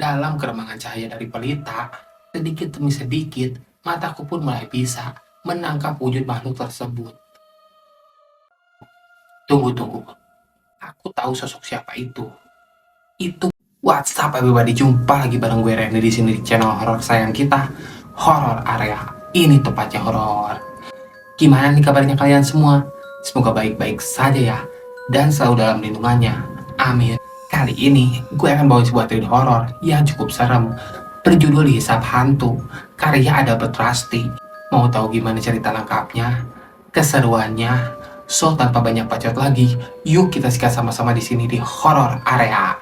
Dalam keremangan cahaya dari pelita, sedikit demi sedikit, mataku pun mulai bisa menangkap wujud makhluk tersebut. Tunggu. Aku tahu sosok siapa itu. Itu What's up everybody, jumpa lagi bareng gue Randy di sini di channel horor sayang kita, Horror Area. Ini tepatnya horor. Gimana nih kabarnya kalian semua? Semoga baik-baik saja ya, dan selalu dalam lindungannya. Amin. Kali ini gue akan bawa sebuah trailer horor yang cukup serem, berjudul Hisap Hantu, karya Adalbert Rusty. Mau tahu gimana cerita lengkapnya, keseruannya? So tanpa banyak bacot lagi, yuk kita sikat sama-sama di sini di Horror Area.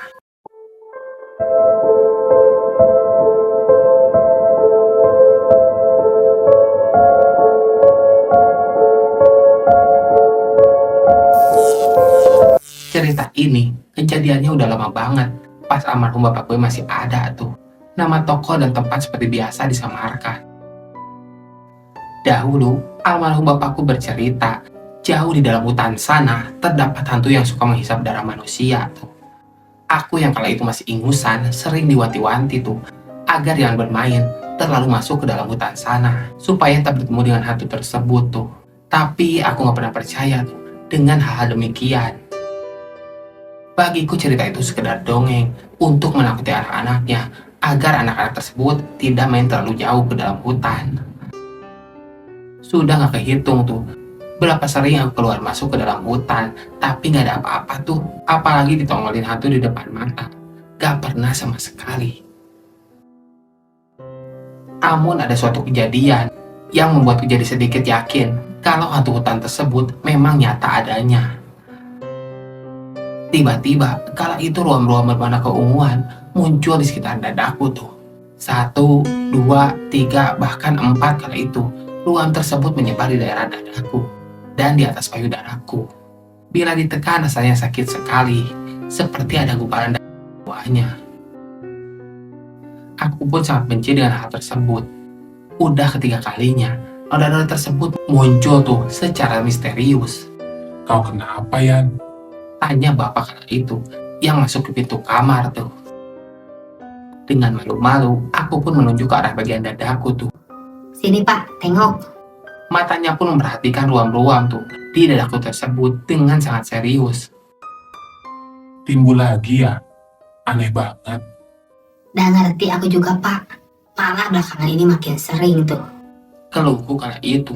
Cerita ini kejadiannya udah lama banget, pas almarhum bapak gue masih ada tuh. Nama toko dan tempat seperti biasa disamarkan. Dahulu, almarhum bapakku bercerita, jauh di dalam hutan sana terdapat hantu yang suka menghisap darah manusia tuh. Aku yang kala itu masih ingusan sering diwanti-wanti tuh, agar jangan bermain terlalu masuk ke dalam hutan sana, supaya tak bertemu dengan hantu tersebut tuh. Tapi aku gak pernah percaya tuh dengan hal-hal demikian. Bagiku cerita itu sekedar dongeng untuk menakuti anak-anaknya agar anak-anak tersebut tidak main terlalu jauh ke dalam hutan. Sudah gak kehitung tuh berapa sering aku keluar masuk ke dalam hutan, tapi gak ada apa-apa tuh, apalagi ditongolin hantu di depan mata. Gak pernah sama sekali. Namun ada suatu kejadian yang membuatku jadi sedikit yakin kalau hantu hutan tersebut memang nyata adanya. Tiba-tiba, kala itu ruam-ruam berwarna keunguan muncul di sekitar dadaku tuh. 1, 2, 3, bahkan 4 kala itu, ruam tersebut menyebar di daerah dadaku dan di atas payudaraku. Bila ditekan rasanya sakit sekali, seperti ada gumpalan darah di bawahnya. Aku pun sangat benci dengan hal tersebut. Udah ketiga kalinya, noda-noda tersebut muncul tuh secara misterius. Kau kenapa, Yan? Tanya bapak kala itu yang masuk ke pintu kamar tuh. Dengan malu-malu, aku pun menunjuk ke arah bagian dadaku tuh. Sini Pak, tengok. Matanya pun memperhatikan ruam-ruam tuh di dadaku tersebut dengan sangat serius. Timbul lagi ya? Aneh banget. Dah ngerti aku juga Pak. Malah belakangan ini makin sering tuh. Keluhku kala itu.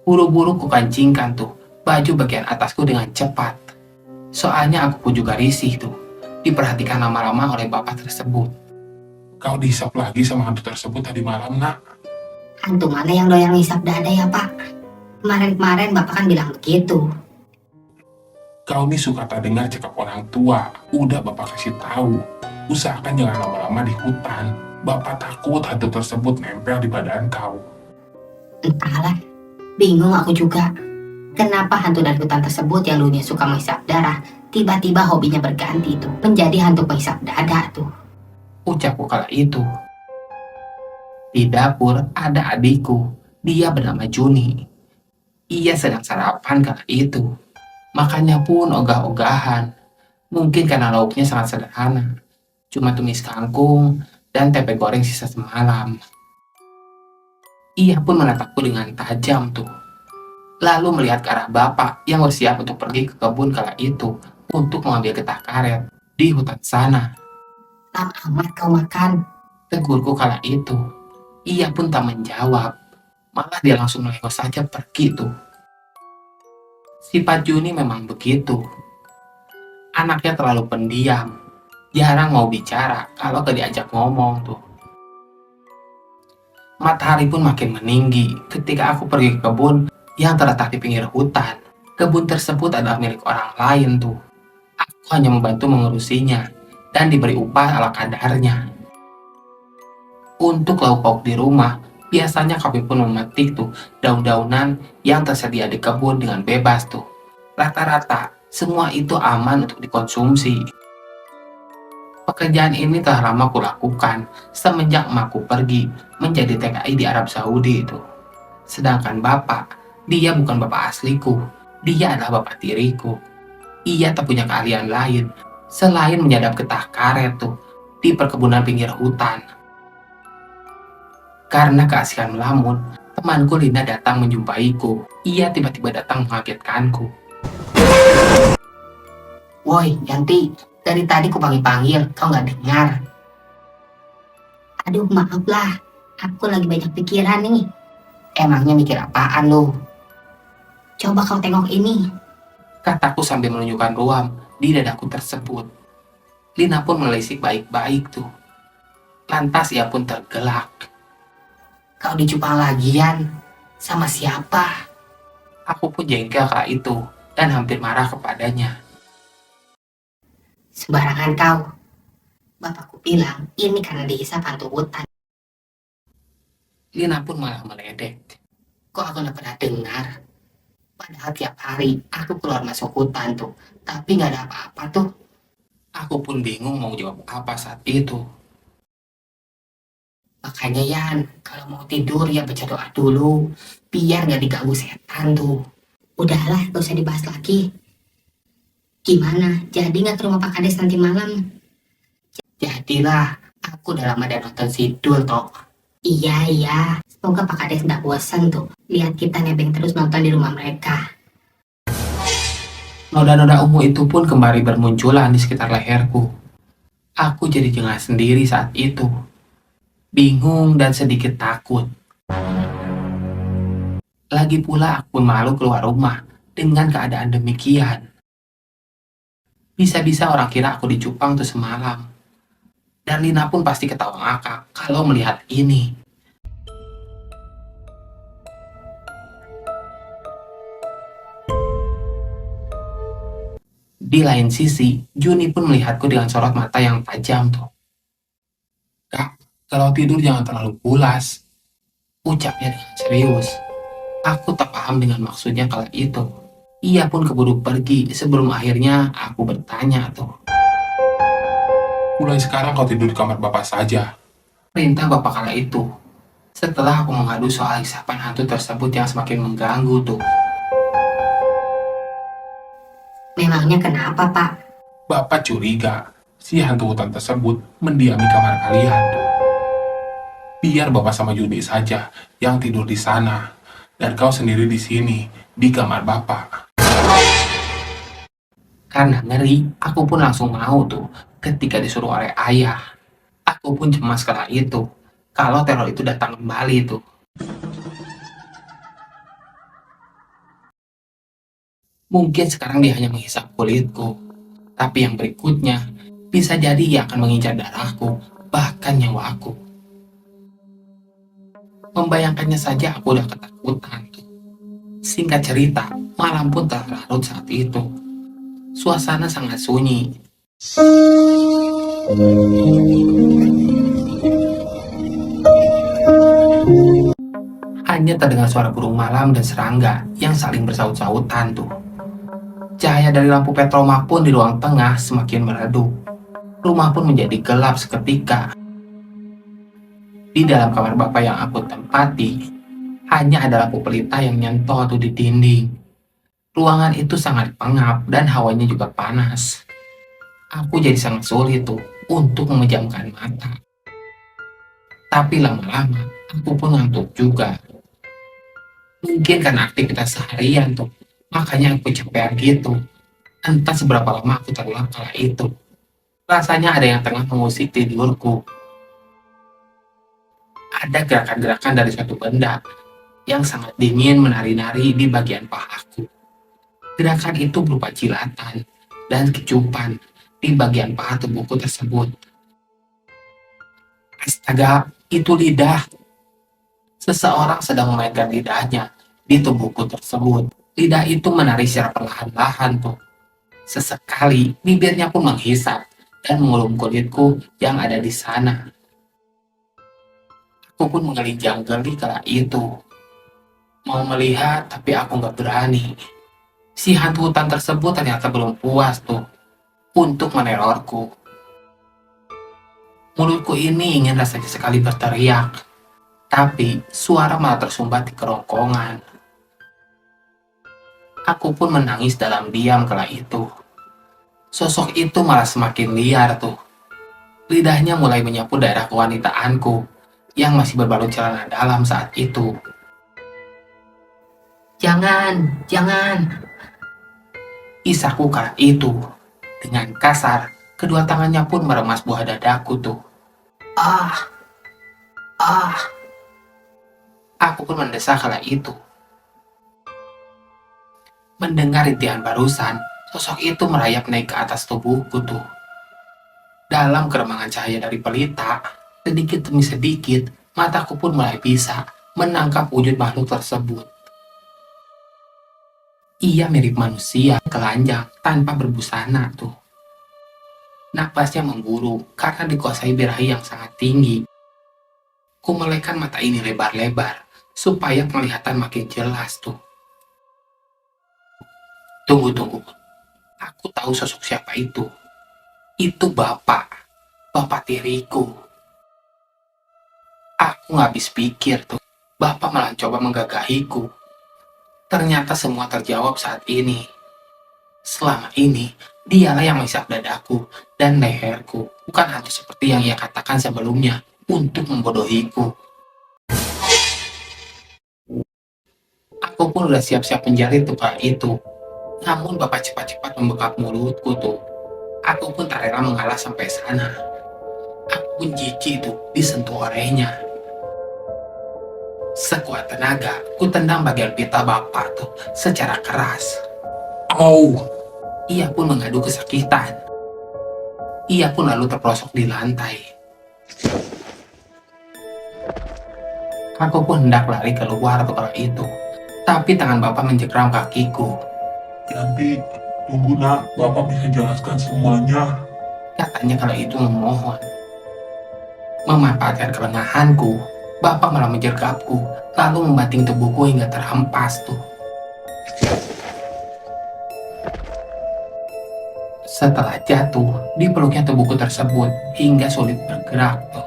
Buru-buru kukancingkan tuh baju bagian atasku dengan cepat. Soalnya aku pun juga risih tuh diperhatikan lama-lama oleh bapak tersebut. Kau dihisap lagi sama hantu tersebut tadi malam, nak? Hantu mana yang doyan ngisap dada ya Pak? Kemarin-kemarin Bapak kan bilang begitu. Kau nih suka tak dengar cakap orang tua. Udah Bapak kasih tahu. Usahakan jangan lama-lama di hutan. Bapak takut hantu tersebut nempel di badan kau. Entahlah, bingung aku juga. Kenapa hantu dari hutan tersebut yang dulunya suka menghisap darah, tiba-tiba hobinya berganti tuh, menjadi hantu penghisap dada tuh. Ucapku kala itu. Di dapur ada adikku, dia bernama Juni. Ia sedang sarapan kala itu. Makannya pun ogah-ogahan. Mungkin karena lauknya sangat sederhana. Cuma tumis kangkung dan tempe goreng sisa semalam. Ia pun menatapku dengan tajam tuh. Lalu melihat ke arah bapak yang bersiap untuk pergi ke kebun kala itu untuk mengambil getah karet di hutan sana. Lama amat kau makan. Tegurku kala itu. Ia pun tak menjawab. Malah dia langsung melengos saja pergi tuh. Sifat Juni memang begitu. Anaknya terlalu pendiam. Jarang mau bicara kalau gak diajak ngomong tuh. Matahari pun makin meninggi ketika aku pergi ke kebun yang terletak di pinggir hutan. Kebun tersebut adalah milik orang lain tuh. Aku hanya membantu mengurusinya dan diberi upah ala kadarnya. Untuk lauk pauk di rumah, biasanya kami pun memetik tuh daun-daunan yang tersedia di kebun dengan bebas tuh. Rata-rata semua itu aman untuk dikonsumsi. Pekerjaan ini telah lama kulakukan semenjak emakku pergi menjadi TKI di Arab Saudi itu. Sedangkan bapak, dia bukan bapak asliku, dia adalah bapak tiriku. Ia tak punya keahlian lain selain menyadap getah karet tuh di perkebunan pinggir hutan. Karena keasikan melamun, temanku Lina datang menjumpaiku. Ia tiba-tiba datang mengagetkanku. Woi, Yanti, dari tadi ku panggil-panggil, kau nggak dengar. Aduh, maaf lah. Aku lagi banyak pikiran nih. Emangnya mikir apaan lu? Coba kau tengok ini. Kataku sambil menunjukkan ruam di dadaku tersebut. Lina pun menelisik baik-baik tuh. Lantas ia pun tergelak. Kau dicupang lagian. Sama siapa? Aku pun jengkel kala itu dan hampir marah kepadanya. Sembarangan kau. Bapakku bilang ini karena dihisap hantu hutan. Lina pun malah meledek. Kok aku nggak pernah dengar? Padahal tiap hari aku keluar masuk hutan tuh. Tapi nggak ada apa-apa tuh. Aku pun bingung mau jawab apa saat itu. Makanya Yan, kalau mau tidur ya baca doa dulu. Biar nggak diganggu setan tuh. Udahlah, gak usah dibahas lagi. Gimana? Jadi nggak ke rumah Pak Kades nanti malam? Jadilah, aku udah lama dan nonton Sidul toh. Iya, semoga Pak Kades nggak bosan tuh. Lihat kita nebeng terus nonton di rumah mereka. Noda-noda ungu itu pun kembali bermunculan di sekitar leherku. Aku jadi jengah sendiri saat itu. Bingung dan sedikit takut. Lagi pula aku pun malu keluar rumah dengan keadaan demikian. Bisa-bisa orang kira aku dicupang tuh semalam. Dan Lina pun pasti ketawa ngakak kalau melihat ini. Di lain sisi, Juni pun melihatku dengan sorot mata yang tajam tuh. Kak, kalau tidur jangan terlalu pulas. Ucapnya dengan serius. Aku tak paham dengan maksudnya kala itu. Ia pun keburu pergi sebelum akhirnya aku bertanya tuh. Mulai sekarang kau tidur di kamar bapak saja. Perintah bapak kala itu. Setelah aku mengadu soal isapan hantu tersebut yang semakin mengganggu tuh. Memangnya kenapa Pak? Bapak curiga si hantu hutan tersebut mendiami kamar kalian. Biar bapak sama Juni saja yang tidur di sana. Dan kau sendiri di sini, di kamar bapak. Karena ngeri, aku pun langsung mau tuh ketika disuruh oleh ayah. Aku pun cemas kala itu. Kalau teror itu datang kembali tuh. Mungkin sekarang dia hanya menghisap kulitku. Tapi yang berikutnya, bisa jadi ia akan mengincar darahku, bahkan nyawaku. Membayangkannya saja aku udah ketakutan tuh. Singkat cerita, malam pun telah larut saat itu. Suasana sangat sunyi. Hanya terdengar suara burung malam dan serangga yang saling bersaut-sautan tuh. Cahaya dari lampu petroma pun di ruang tengah semakin meredup. Rumah pun menjadi gelap seketika. Di dalam kamar bapak yang aku tempati, hanya ada lampu pelita yang nyentol tuh di dinding. Ruangan itu sangat pengap dan hawanya juga panas. Aku jadi sangat sulit tuh untuk memejamkan mata. Tapi lama-lama aku pun ngantuk juga. Mungkin karena aktivitas seharian tuh, makanya aku cepean gitu. Entah seberapa lama aku terlelap kala itu. Rasanya ada yang tengah mengusik tidurku. Ada gerakan-gerakan dari suatu benda yang sangat dingin menari-nari di bagian pahaku. Gerakan itu berupa jilatan dan kecupan di bagian paha tubuhku tersebut. Astaga, itu lidah. Seseorang sedang memainkan lidahnya di tubuhku tersebut. Lidah itu menari secara perlahan-lahan tuh. Sesekali bibirnya pun menghisap dan mengulum kulitku yang ada di sana. Aku pun mengelinjang geli kala itu. Mau melihat tapi aku nggak berani. Si hantu hutan tersebut ternyata belum puas tuh untuk menerorku. Mulutku ini ingin rasanya sekali berteriak, tapi suara malah tersumbat di kerongkongan. Aku pun menangis dalam diam kala itu. Sosok itu malah semakin liar tuh. Lidahnya mulai menyapu daerah kewanitaanku yang masih berbalut celana dalam saat itu. Jangan, jangan. Isahku kala itu. Dengan kasar, kedua tangannya pun meremas buah dadaku tuh. Ah, ah. Aku pun mendesak kala itu. Mendengar rintihan barusan, sosok itu merayap naik ke atas tubuhku tuh. Dalam keremangan cahaya dari pelita, sedikit demi sedikit, mataku pun mulai bisa menangkap wujud makhluk tersebut. Ia mirip manusia, telanjang, tanpa berbusana tuh. Napasnya memburu karena dikuasai birahi yang sangat tinggi. Kumelekan mata ini lebar-lebar, supaya penglihatan makin jelas tuh. Tunggu. Aku tahu sosok siapa itu. Itu Bapak tiriku. Aku nggak habis pikir tuh. Bapak malah coba menggagahiku. Ternyata semua terjawab saat ini. Selama ini, dialah yang menghisap dadaku dan leherku. Bukan hantu seperti yang ia katakan sebelumnya untuk membodohiku. Aku pun udah siap-siap menjari tukang itu. Namun Bapak cepat-cepat membekap mulutku tuh. Aku pun tak rela mengalah sampai sana. Aku pun jijik tuh disentuh olehnya. Sekuat tenaga, ku tendang bagian pita Bapak tuh secara keras. Au! Ia pun mengadu kesakitan. Ia pun lalu terprosok di lantai. Aku pun hendak lari keluar tuh kala itu. Tapi tangan Bapak menjegram kakiku. Cantik, tunggu nak, Bapak bisa jelaskan semuanya. Katanya kala itu memohon. Memanfaatkan kelengahanku, Bapak malah menjergapku, lalu membanting tubuhku hingga terhempas tuh. Setelah jatuh, dipeluknya tubuhku tersebut hingga sulit bergerak tuh.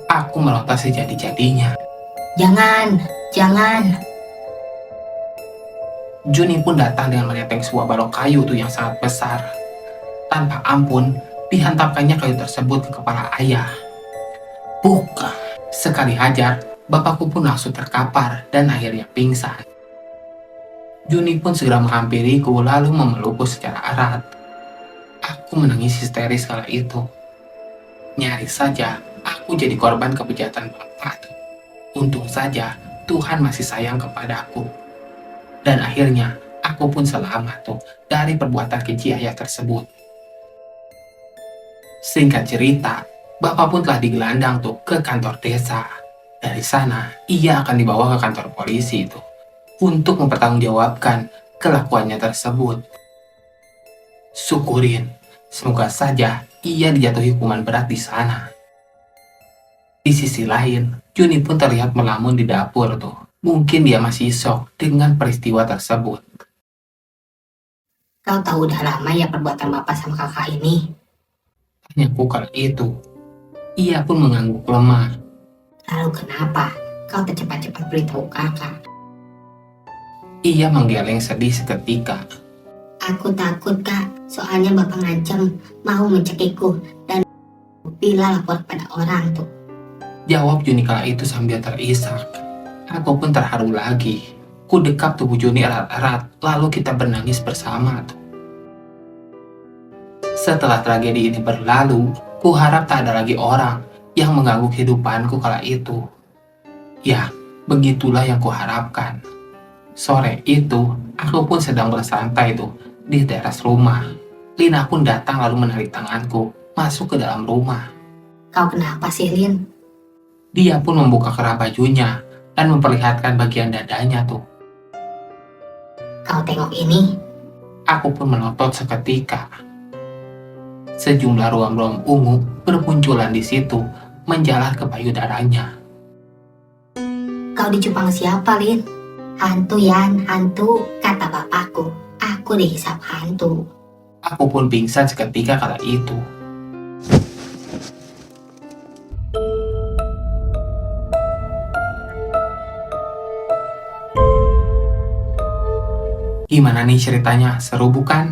Aku melontar sejadi-jadinya. Jangan. Juni pun datang dengan menenteng sebuah balok kayu tuh yang sangat besar. Tanpa ampun, dihantamkannya kayu tersebut ke kepala ayah. Buka! Sekali hajar, bapakku pun langsung terkapar dan akhirnya pingsan. Juni pun segera menghampiriku lalu memelukku secara erat. Aku menangis histeris kala itu. Nyaris saja aku jadi korban kejahatan bapak. Untung saja Tuhan masih sayang kepadaku. Dan akhirnya aku pun selamat tuh dari perbuatan keji ayah tersebut. Singkat cerita, bapak pun telah digelandang tuh ke kantor desa. Dari sana, ia akan dibawa ke kantor polisi itu untuk mempertanggungjawabkan kelakuannya tersebut. Syukurin, semoga saja ia dijatuhi hukuman berat di sana. Di sisi lain, Juni pun terlihat melamun di dapur tuh. Mungkin dia masih shock dengan peristiwa tersebut. Kau tahu udah lama ya perbuatan bapak sama kakak ini. Tanyaku kala itu. Ia pun mengangguk lemah. Lalu kenapa kau tak cepat-cepat beritahu kakak? Ia menggeleng sedih seketika. Aku takut kak, soalnya bapak ngancam mau mencekikku dan bila lapor pada orang tuh. Jawab Juni kala itu sambil terisak. Aku pun terharu lagi. Ku dekap tubuh Juni erat-erat, lalu kita bernangis bersama tuh. Setelah tragedi ini berlalu, ku harap tak ada lagi orang yang mengganggu kehidupanku kala itu. Ya, begitulah yang ku harapkan. Sore itu, aku pun sedang bersantai tuh di teras rumah. Lina pun datang lalu menarik tanganku masuk ke dalam rumah. Kau kenapa sih Lin? Dia pun membuka kerah bajunya dan memperlihatkan bagian dadanya tuh. Kau tengok ini. Aku pun melotot seketika. Sejumlah ruam-ruam ungu bermunculan di situ, menjalar ke payudaranya. Kau dicupang siapa Lin? Hantu Yan, hantu, kata bapakku. Aku dihisap hantu. Aku pun pingsan seketika kala itu. Gimana nih ceritanya? Seru bukan?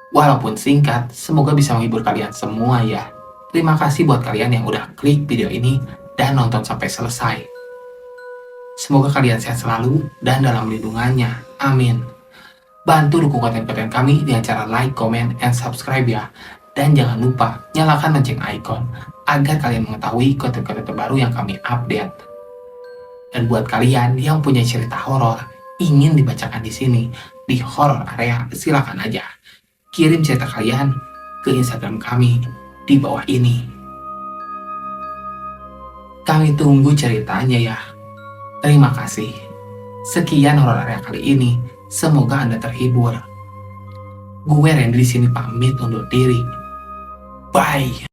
Walaupun singkat, semoga bisa menghibur kalian semua ya. Terima kasih buat kalian yang udah klik video ini dan nonton sampai selesai. Semoga kalian sehat selalu dan dalam lindungannya. Amin. Bantu dukung konten-konten kami dengan cara like, comment, and subscribe ya. Dan jangan lupa nyalakan lonceng icon agar kalian mengetahui konten-konten terbaru yang kami update. Dan buat kalian yang punya cerita horor ingin dibacakan di sini di horror area, silakan aja kirim cerita kalian ke Instagram kami di bawah ini. Kami tunggu ceritanya ya. Terima kasih. Sekian horor area kali ini. Semoga Anda terhibur. Gue Randy di sini pamit undur diri. Bye.